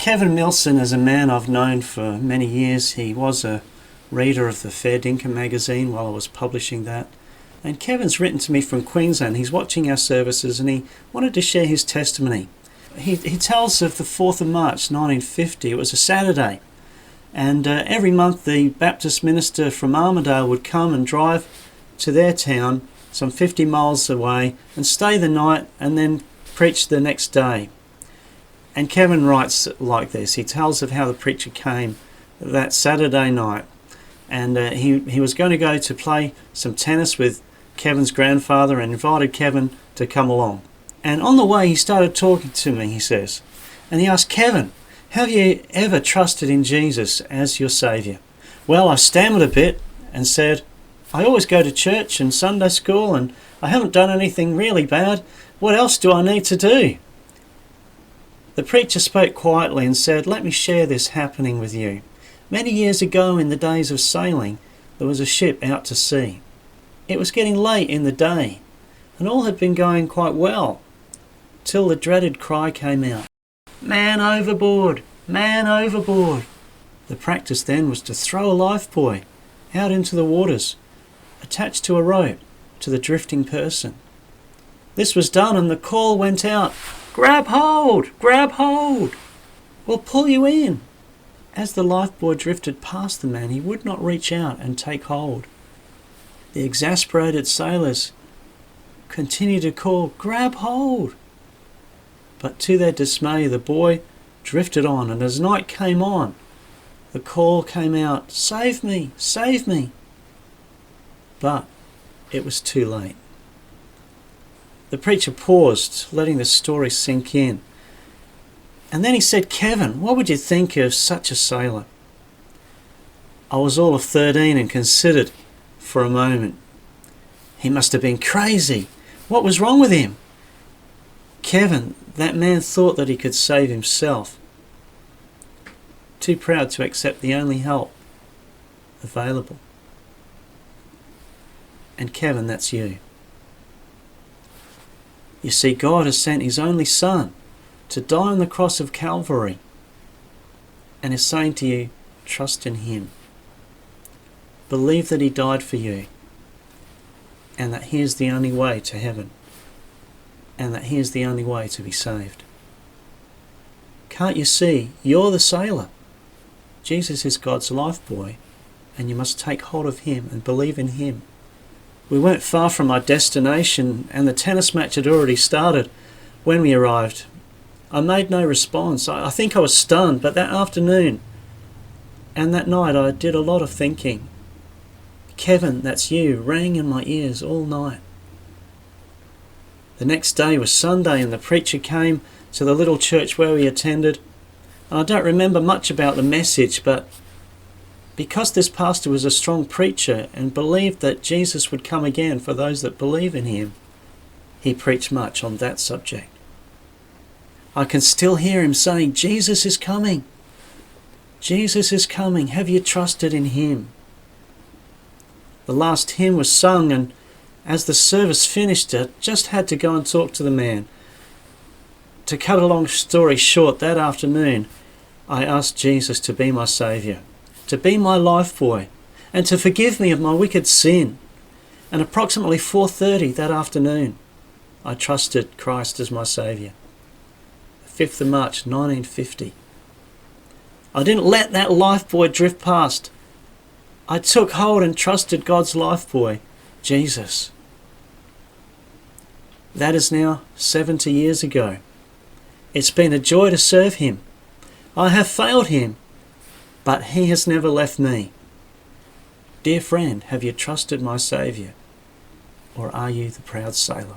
Kevin Milson is a man I've known for many years. He was a reader of the Fair Dinkum magazine while I was publishing that. And Kevin's written to me from Queensland. He's watching our services and he wanted to share his testimony. He tells of the 4th of March 1950. It was a Saturday. And every month the Baptist minister from Armidale would come and drive to their town some 50 miles away and stay the night and then preach the next day. And Kevin writes like this. He tells of how the preacher came that Saturday night, and he was going to go to play some tennis with Kevin's grandfather and invited Kevin to come along. And on the way he started talking to me, he says, and he asked, "Kevin, have you ever trusted in Jesus as your Saviour?" Well, I stammered a bit and said, "I always go to church and Sunday school and I haven't done anything really bad. What else do I need to do?" The preacher spoke quietly and said, "Let me share this happening with you. Many years ago, in the days of sailing, there was a ship out to sea. It was getting late in the day, and all had been going quite well, till the dreaded cry came out, 'Man overboard! Man overboard!' The practice then was to throw a lifebuoy out into the waters, attached to a rope to the drifting person. This was done, and the call went out, 'Grab hold! Grab hold! We'll pull you in.' As the lifebuoy drifted past the man, he would not reach out and take hold. The exasperated sailors continued to call, 'Grab hold!' But to their dismay, the boy drifted on, and as night came on, the call came out, 'Save me! Save me!' But it was too late." The preacher paused, letting the story sink in. And then he said, "Kevin, what would you think of such a sailor?" I was all of 13 and considered for a moment. He must have been crazy. What was wrong with him? Kevin, that man thought that he could save himself. Too proud to accept the only help available. And Kevin, that's you. You see, God has sent his only Son to die on the cross of Calvary and is saying to you, trust in him. Believe that he died for you and that he is the only way to heaven and that he is the only way to be saved. Can't you see? You're the sailor. Jesus is God's lifebuoy and you must take hold of him and believe in him. We weren't far from our destination and the tennis match had already started when we arrived. I made no response. I think I was stunned, but that afternoon and that night I did a lot of thinking. "Kevin, that's you," rang in my ears all night. The next day was Sunday and the preacher came to the little church where we attended. And I don't remember much about the message, but because this pastor was a strong preacher and believed that Jesus would come again for those that believe in him, he preached much on that subject. I can still hear him saying, "Jesus is coming. Jesus is coming. Have you trusted in him?" The last hymn was sung, and as the service finished, I just had to go and talk to the man. To cut a long story short, that afternoon, I asked Jesus to be my Saviour, to be my lifebuoy, and to forgive me of my wicked sin. And approximately 4:30 that afternoon, I trusted Christ as my Saviour. 5th of March 1950. I didn't let that lifebuoy drift past. I took hold and trusted God's lifebuoy, Jesus. That is now 70 years ago. It's been a joy to serve him. I have failed him, but he has never left me. Dear friend, have you trusted my Saviour, or are you the proud sailor?